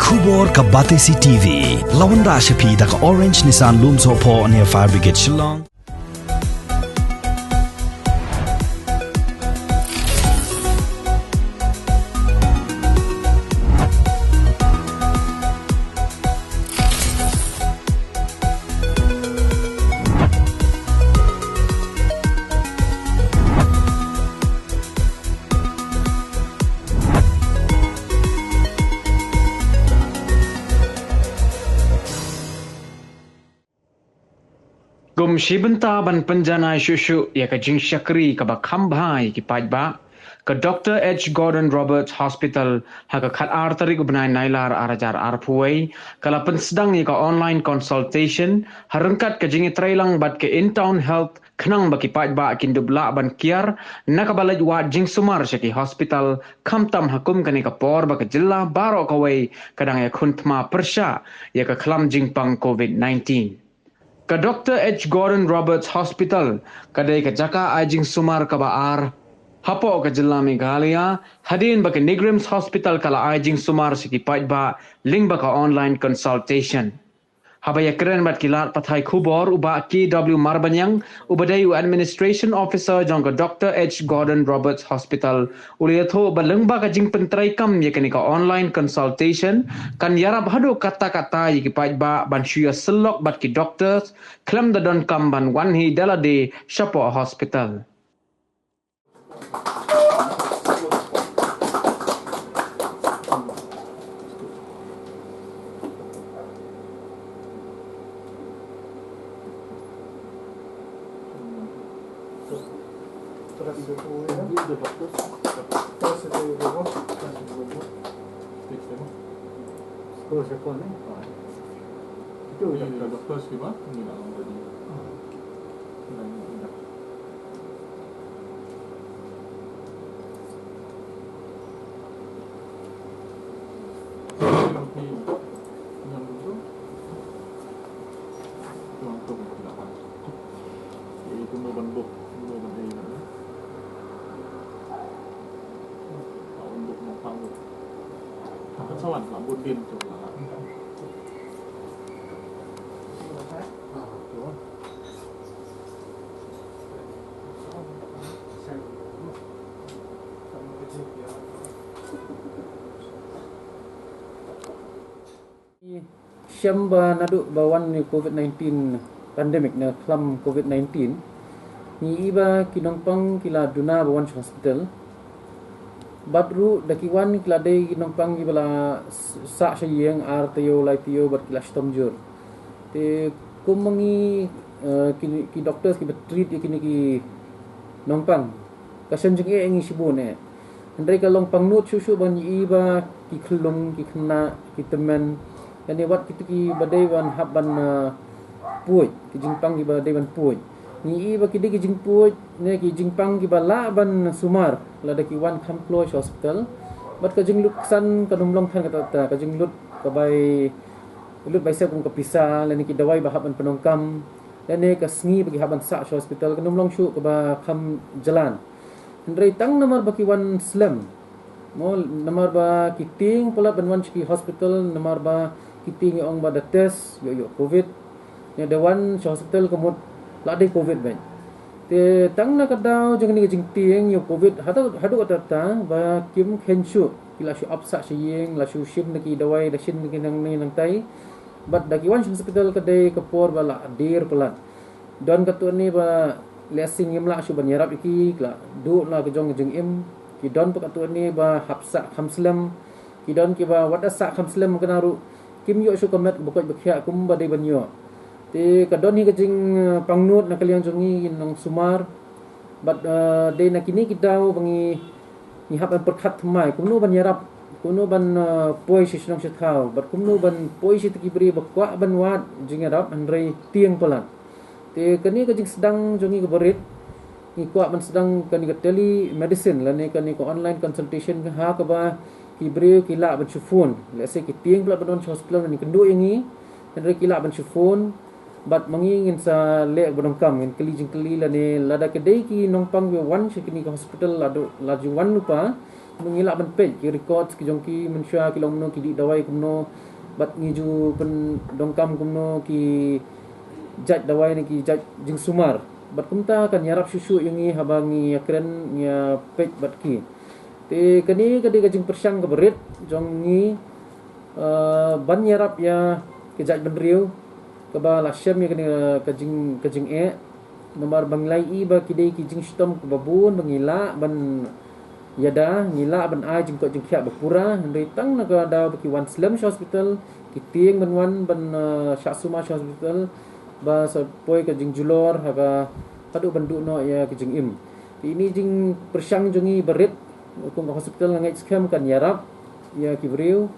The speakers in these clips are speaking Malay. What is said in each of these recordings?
Kubor ka Batesi TV. Lawan Rashapi da ka Orange Nissan Looms Hopo near Fire Brigade Shillong. Gum shibenta ban penjana shushu ya ka jing shakri ka ba khambhai ki pajba ka Dr. H. Gordon Roberts Hospital ha ka khat ar tarik ubnai nailar arajar arpuai kala pensedang ya ka online consultation harengkat ka jing trailang bat ke in town health khnang ba ki pajba kin dubla ban kiar nakabalaj wa jing sumar shaki hospital khamtam hakum kani ka por ba ka jilla baro ka wei kadang ya khuntma persha ya ka khlam jing pang COVID-19 ka Dr. H. Gordon Roberts Hospital kadai ka jaka ajing sumar ka baar hapo ka jilla Meghalaya hadin ba ka Nigrims Hospital kala ajing sumar siki ba ling ba ka online consultation habaya keren bat kilat pathai khubor uba KW Marbanyang ubadai administration officer jong ka Dr. H. Gordon Roberts Hospital uliatho baleng ba ka jing pentrai kam yakani ka online consultation kan yarab hado kata-kata yiki ba ban shuya selok bat ki doctors klem da don kam ban wanhi dalade shapo hospital Syamba naduk bawan ni COVID-19 pandemic na klam COVID-19 ni iba kinompang kila duna bawan hospital badru dakiwan kila day kinompang ibala sa syeng ar tayo lai tayo bat kila stomjur te kumangi ki doctors ki treat kini ki nompang kasan jeng engi sibone andai kalong pangnut susu ban iba ki khlung ki khna ki temen dan wat kita ki badai wan habban puj ki jingpang ki badai wan puj ni ba ki ki jingpuj ne ki jingpang ki bala ban sumar lada ki wan khamploi hospital bat ka jinglut san ka dumlong than ka ta ka jinglut ka bai lut bai se kum ka pisa lan ki dawai ba habban penongkam dan ne ka sngi bagi habban sa hospital ka dumlong shu ka ba kham jalan ndrei tang nomor ba ki wan slam mo nomor ba ki ting pula ban wan ki hospital nomor ba kiting ong ba test yo covid nya dewan hospital kemut lade covid ban te tang na kadaw jeng ni jing ting yo covid hadu atata ba kim khensu kila shu apsa shiyeng la shu shin ki dawai da shin ki nang ni nang tai bat da ki wan hospital kadai kapor bala dir pelat don katu ni ba lesing imla shu ban yarap iki kla du la ke jong jeng im ki don pakatu ni ba hapsa khamslam ki don ki ba wadasa khamslam kenaru kim yo su komet bokoj bekhya kum badai banyo te kadon hi kajing pangnut nak kaliang jongi nong sumar bat de nak kini kidau bangi ni haban perkhat thmai kumnu ban yarap kumnu ban poi si snong thau bat kumnu ban poi si tikibri bakwa ban wat jing yarap andrei tiang pelan te kani kajing sedang jongi ke berit ni kwa ban sedang kani ke tele medicine lane kani ko online consultation ha ka ba kibri kila ban phone let's say kiting pula ban hospital ni kendu yangi andre kila ban phone bat mangingin sa le bodongkam ngin keli jing keli la ne lada kedai ki nongpang we wan shikini ka hospital ladu laju wan lupa mengilak ban page ki record ki jongki mensya ki long no ki di dawai kumno bat ngiju pen dongkam kumno ki jaj dawai ni ki jaj jing sumar bat kumta kan yarap susu yangi habangi yakren ya page bat ki te kani kadi ka jing persyang ka berit jongi ban yarap ya ki jaj ban riu ka ba la syam ya kani ka jing nomor banglai i ba kidai ki jing stom ka babun bangila ban yada ngila ban ai jing ko jing khia bapura ndai tang na ka da ki wan slam hospital ki tieng ban wan ban Syasuma hospital ba so poi ka jing julor ha ka padu bandu no ya ki jing im ini jing persyang jongi berit ko hospital ngai scam kan yarap ya ki briu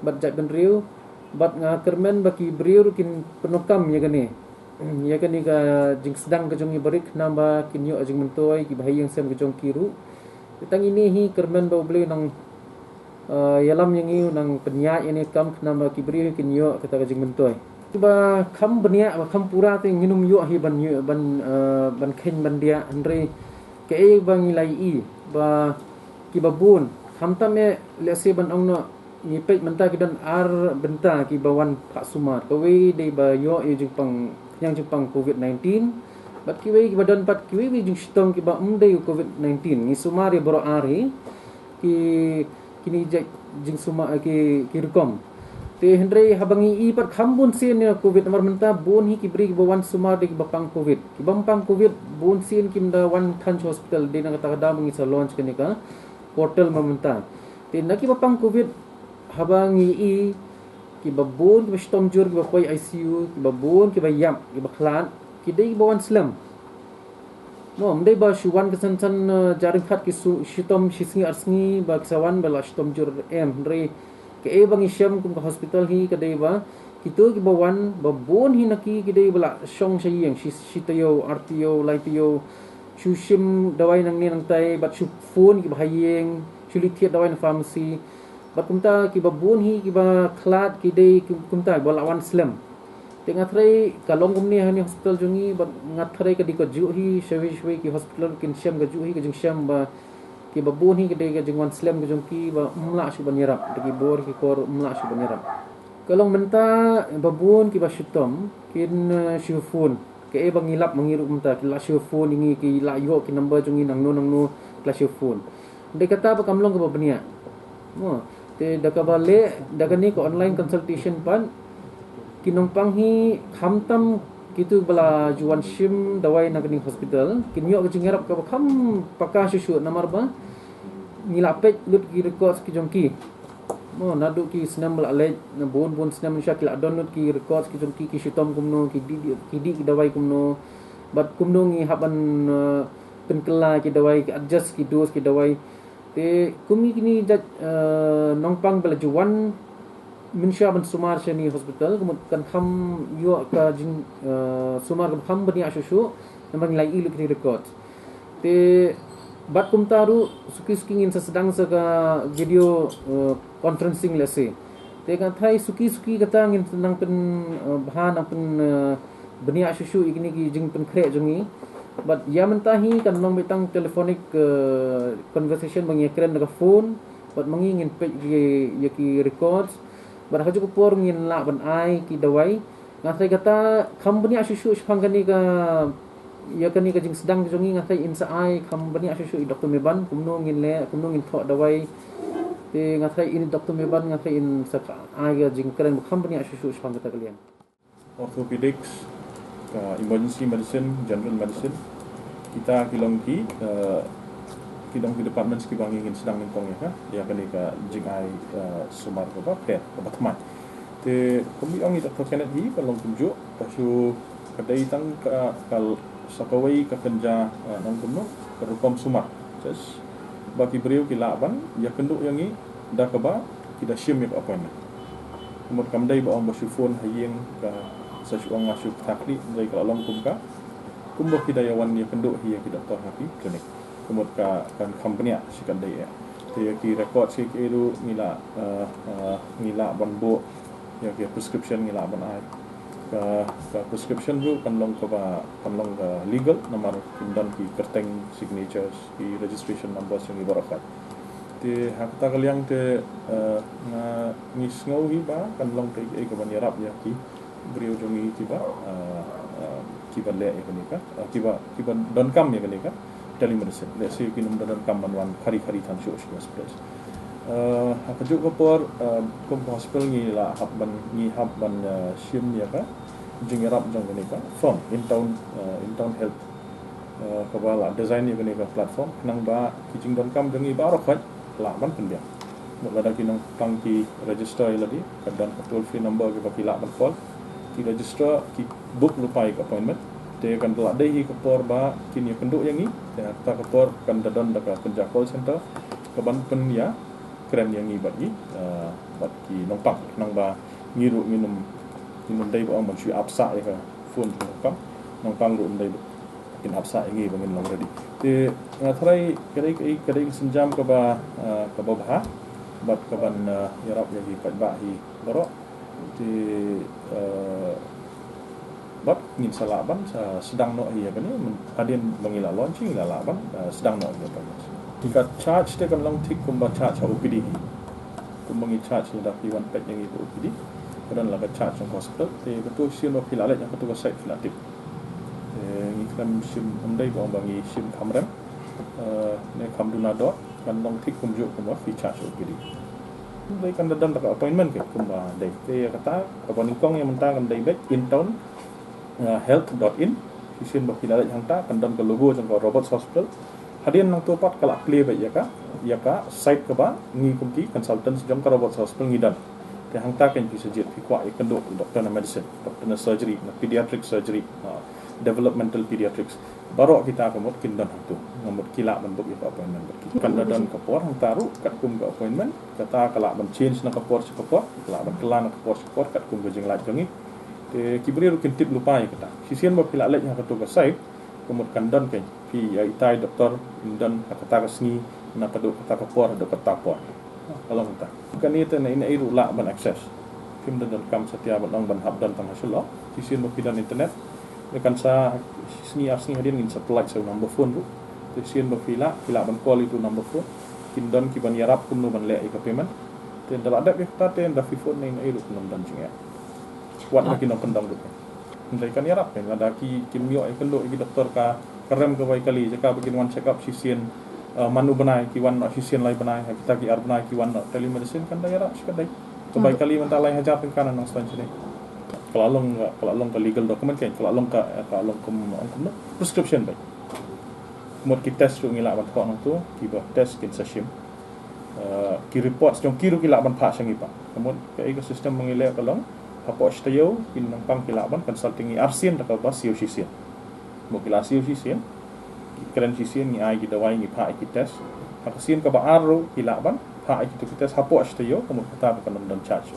bat jat ban riu bat nga kermen ba ki briu kin penokam ya gani ya kani ka jing sedang ka jongi berit namba kinyo jing mentoi ki bahayang sem ka jong kiru tang ini hi kermen ba beli nang yalam yang iu nang penyak ini kam nama kibri kinyo kata ka jing mentoi ba kham benia ba kham pura te nginum yo hi ban khen ban dia andre ke bang lai i ba ki babun kham ta me lese ban ong no ni pej menta ki dan ar benta ki bawan Pak Sumar kawe de ba yo e jing pang yang jing pang COVID-19 bat kiwi ki badan pat kiwi jing stong ki ba umdei COVID-19 ni sumari bro ari ki kini jing suma ki rekom te hendrei habangi i pat khambun sin ni COVID nomor menta bon hi ki bri ki bawan sumar de ki bapang COVID ki bampang COVID bon sin kim da one Thanj hospital de na kata da mengi sa launch kini ka portal mamenta te na ki bapang COVID habangi i ki babon ki stom jur ki bapoi ICU ki babon ki bayam ki baklan kidai bawan slam mo mdai ba shuwan kesan san jaring khat ki shitom shisngi arsngi ba kisawan bala shitom jur re ke bang isyam kum hospital hi kadai ba kitu ki bawan babon hi naki kidai bala shong sayang shitayo artiyo laitiyo shushim dawai nang ni nang tai bat shu phone ki bahayeng shulithiat dawai na pharmacy bat kumta ki babon hi ki ba klat kidai kumta bala wan slam tengah trai kalong kumni hani hospital jungi bat ngat trai ka diko ju hi shwi ki hospital kin syam ga ju hi ka jing syam ba ki babun hi ka jing wan slam ka jung ki ba umla shu banyarap dagi bor ki kor umla shu banyarap kalong menta babun ki ba shutom kin shu phone ke bang ngilap mangiru menta ki la shu phone ingi ki la yo ki number jungi nang no la shu phone de kata ba kamlong ka ba bania mo te dakabale dagani ko online consultation pan kinompang hi khamtam kitu bala juan shim dawai nagani hospital kinyo ka jingarap ka kham paka shushu namar ba ngilapet lut ki record ki jongki mo nadu ki snam bala le na bon snam shakil download ki record ki jongki ki shitom kumno ki di ki dawai kumno bat kumno ngi haban penkela ki dawai ki adjust ki dose ki dawai te kumi kini jat nongpang bala juan Minsya ban sumar shani hospital kemudian kham yo ka jing sumar kham bani asushu namang lai ilu kini record te bat kumtaru suki ngin sedang saka video conferencing lese te kan thai suki kata ngin nang pen bahan nang pen bani asushu igni ki jing pen kre jungi bat ya mentahi kan long betang telephonic conversation bangi kren daga phone bat mangingin pe ki records barang juga por ngin la ban ai ki dawai ngasai kata company asushu shangani ka ya kani ka jing sedang jongi ngasai insa ai company asushu Dr. Meban kumno ngin tho dawai te ngasai ini Dr. Meban ngasai in saka ai ga jing keren company asushu shang kata kalian orthopedics emergency medicine general medicine kita kilongki kidong ki department ki bang ingin sedang nintong ya kan ka jing ai sumar ko ba ke batman te kumi ong ita ko kenet hi palong tunjuk pasu kadai tang ka kal sakawai ka kenja nang kumno kerukom sumar tes bagi beliau ki laban ya kenduk yang ni dah ka ba kita syim ya apa ni kumut kamdai ba ong basufon hayeng ka sasuang asyuk takli dari kalong kumka kumbo kidayawan ya kenduk hi ya ki doktor hapi klinik kumut ka kan company sikan dai te ki record si ki ru ngila banbo ya ki prescription ngila ban ai ka prescription ru kan long legal nomor kindan ki kerteng signatures ki registration number sing ibarakat Te hakta kaliang te ngis ngau hi ba kan long te ke ban yarap ya ki brio jongi ki ba ki ban le ke ni ka ki ban don kam ya ke ni ka telemedicine le se ki num don kam ban wan khari tan shu express hakajuk ko por kum hospital ni la hab ban sim ya ka jing yarap jong ke ni ka from in town health kabala design ni ke ni ka platform nang ba ki jing don kam jongi ba ro khat la ban pen dia một là khi nông tăng ki register lagi kadang toll free number ke baki la ban call ki register ki book lupai ke appointment te kan la dei hi ke por ba kini penduk yang ni te ta ke por kan dadon da ka kerja call center ke ban pen ya keren yang ni bagi ki nong pak nang ba ngiru minum dei ba man sui apsa ya ka phone kam nong pang ru dei in apsa ngi ba min long ready te ngathrai kadai senjam ke ba bah bat ke ban yarap ya hi pat ba hi borok ti bat ngin salaban sedang no hi ya kan hadin mengila launching la laban sedang no ya kan tingkat charge te kan long tik kumba charge OPD kumbangi charge la dak iwan pet yang itu OPD kedan la charge trong hospital te betul sim no pilalet yang betul site filatif ngikram sim umdai ba bangi sim kamrem ne kamduna dot kan long tik kumjuk kumwa fi charge OPD dai kan dadan tak appointment ke kumba dai te kata apa ningkong yang mentang kan dai back in town health.in sisin ba pilalet yang ta kan dan ke logo jang Roberts Hospital hadian nang tu pat kala clear ba ya ka site ke ba ngi kumki consultant jang ka Roberts Hospital ngidan te hang ta kan bisa jet fi kwa ikan doktor na medicine doktor na surgery na pediatric surgery developmental pediatrics barok kita kamot kindan hatu ngamut kila ban buk ya appointment berki kan dadan kapor hang taru kat kum ka appointment kata kala ban change na kapor kala ban kelan kapor kat kum gejeng laj jangi te kibri ru kintip lupa ya kata sisian ba pila laj hang katu ka sai kamot kandan kai pi itai doktor indan kata ka sngi na padu kata kapor do kata por kalau kita kan itu na ina iru la ban access kim dadan kam setia ban hab dan tang hasil sisian ba pidan internet kan sa sini hadian ngin supply sa number phone bu sisian ba pila ban call itu number phone kindon ki ban yarap kum no ban le ka payment ten dala ada ke ta ten da fi phone ning ai lu kum dan jing ya wat na kinong kendang du ndai kan yarap kan ada ki kimyo ai kendo ki doktor ka karem ka bai kali jaka begin one check up sisian manu banai ki wan no sisian lai banai kita ki ar banai ki wan no telemedicine kan da yarap sekadai to bai kali man ta lai hajar kan nang stan sini kalau long ke legal document kan kalau long ke prescription baik kemudian kita test tu ngilak ban kau nang tu kita test kin sashim ki report jong kiru kilak ban phak sangi pa kemudian ke ekosistem mengilak kalong apa stayau kin nang pang kilak ban consulting arsian tak ba siu sisian mo kila siu sisian keren sisian ni ai kita wai ni phak ki test arsian ka ba aro kilak ban phak ki tu test apa stayau kemudian kita akan dan charge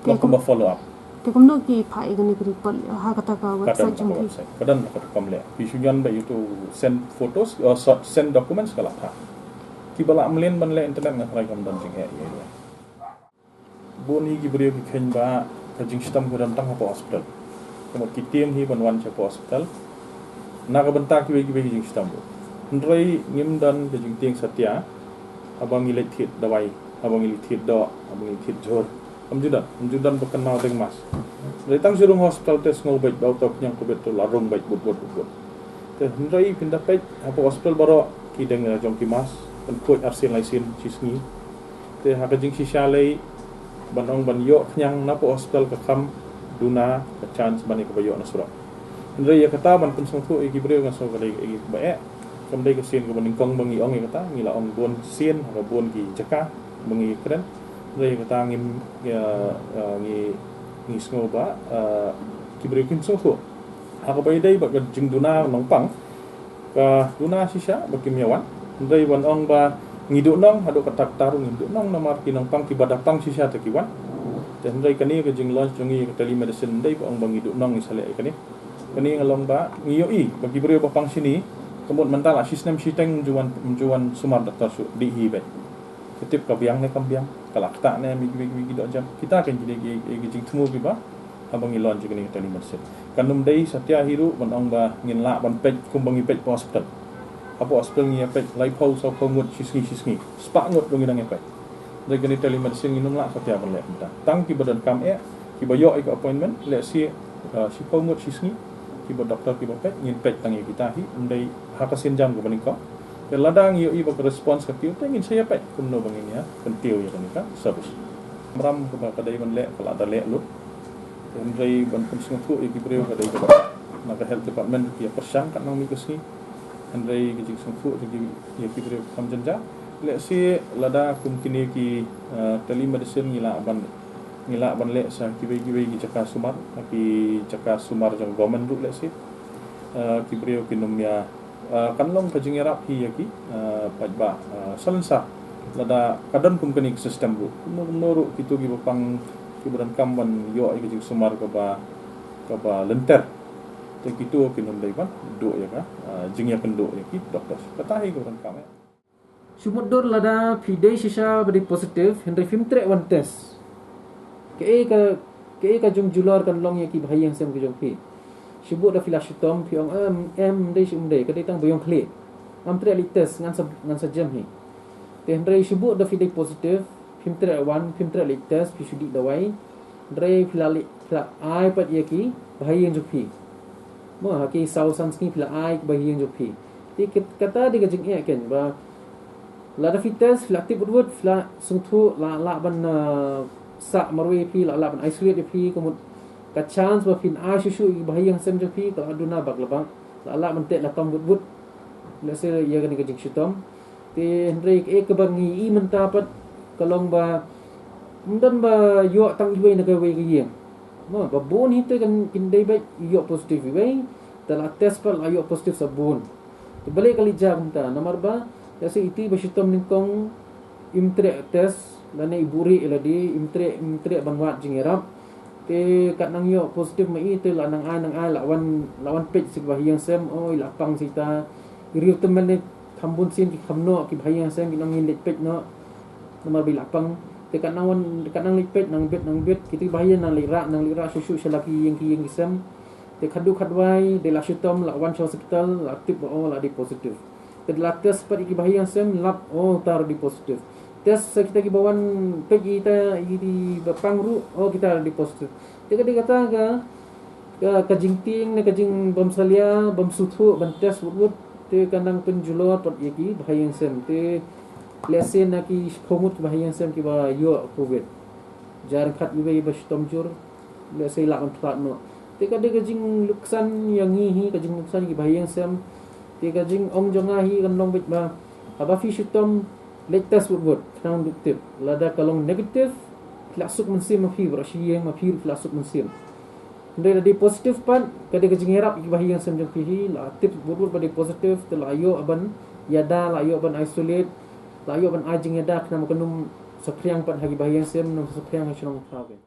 lo ko follow up te kumno ki phai gani kri pal ha kata ka website jong ki kadan ka komle pisuyan ba itu send photos or send documents kala tha ki bala amlen ban le internet na rai kam dan jing ya boni ki brio ki khen ba ka jing sistem ko dan tang ha hospital komot ki team hi ban wan cha hospital na ka banta ki ki jing sistem bo ndrei ngim dan ke jing tiang satya abang ilet thit dawai abang ilet thit do abang ilet thit jor Amjudan berkenal dengan mas. Dari tang surung hospital tes ngau baik bau tok yang kubet tu larung baik but. Te hendrai pindah pej apa hospital baro ki dengan jong ki mas pen kuat arsin laisin cisngi. Te ha kajing sisyalai banong ban yo nyang napa hospital ke kam duna ke chance bani ke bayo na surat. Hendrai ya kata ban pen sungtu iki breu ngan so kali iki bae. Kamdai ke sin ke baning kong bangi ong ya kata ngila ong bon sin ha bon ki jaka bangi keren. Dari kata ngim ngi sngoba kibrekin soho haka bai dai ba jing duna nongpang ka duna sisa bakim yawan dai wan ong ba ngidu nong hado katak tarung ngidu nong namar kinongpang kibadapang sisa takiwan dan dai kani ke jing launch jongi ke telemedicine dai ba ong bang ngidu nong isale kani ngalong ba ngiyoi bagi brio ba pang sini kemud mental sistem siteng juan sumar doktor su di hibe ketip kabiang ne kambiang kalak tak ne migi do jam kita kan jadi jing temu bi ba abang ilon juga ni telemedicine kanum dai satya hiru ban ong ba ngin la ban pej kumbangi pej hospital apa hospital ni apa lai pau sau pau ngot sisngi spa ngot dong idang apa dari kini telemedicine inum lah setiap ban lek kita tang ki badan kam ki bayo ik appointment lek si pau ngot sisngi ki ba doktor ki ba pet ngin pet tang kita hi undai hakasin jam ko baning ko ladang yo iba response ka tiu tengin saya pet kumno bangin ya pentiu ya kan ka service meram ke ba kadai ban lek kala ada lek lu undai ban pensiun ku ki breu kadai ko maka health department ki persang kan nang mi kusni andai ki sungfu ki ya ki breu kam janja lek si lada kum kini ki telemedicine ngila ban lek sa ki bai ki cakar sumar jang government ru lek si ki breu ki numya kanlong kajing erap hi yaki pajba salensa lada kadon kum kini sistem ru nuru kitu ki bapang ki beran kamban yo ki sumar ka ba lenter te kitu ki num dai ban do ya ka jing ya kendo ya ki doktor katahi ko beran kam Sumut dor lada pidai sisa beri positif Henry film trek one test ke ka jung jular kan long ya ki bahayang sem ke jong pi Sibuk dah flash tom piong dei sum dei kadai tang bayong klik am trek li test ngan sa jam hi te Henry sibuk dah fidai positif film trek one film trek li test pi sudi dawai Henry filali ai pat ya ki bahayang jong pi mo ha ki sau san ski fila ai bahayang jong pi ti kata di ka jing kan ba lada fites flakti budwud fla sungtu la ban sa marwe pi la ban isolate pi komut ka chance ba fin a shu bahayang sem jo pi ka aduna bak labang la ban te la tom budwud la se ya kan ka jing shitom te Henry ke bangi i menta pat kalong ba mundan ba yo tang iwe na ka we ka yeng no ba bon hite kan kindai ba yo positive we tala test pa la yo positive sa bon te balik kali jam ta nomor ba kasi iti basitom ningkong imtre test lana iburi eladi imtre banwat jingerap te kat nang yo positif mai te la nang ai lawan page si bahiyang sem oi lapang sita iriu temen ni khambun sin ki khamno ki bahiyang sem ki nang lit page no nomor bi lapang te kat nang lit page nang bet kiti bahiyang nang lira susu selaki yang ki sem te khadu khadwai de la shutom lawan hospital la tip la di positif Kedua test pada iki bahayang sem lap tar di positif. Test kita ki bawan pegi kita di bapang ru kita di positif. Dia kata ka jingting ne ka jing bam salia bam suthu ban test wut te kandang penjulor pat iki bahayang sem te lesen ki phomut bahayang sem ki ba yo covid. Jar khat ibe ba stomjur lesen la ban plat no. Te ka jing luksan yang hi ka jing luksan ki bahayang sem tiga jing ong jonga hi kan long bit ba aba fi shitom latest word nang duktif lada kalong negatif flasuk mensim mafi berasiyeng mafi flasuk mensim ndai di positif pan kade ke jing herap bahiyang sem jong fi la tip word pada positif telayo aban yada layo aban isolate layo aban ajing yada kana makanum sapriang pan hagi bahiyang sem nom sapriang ha chong prabe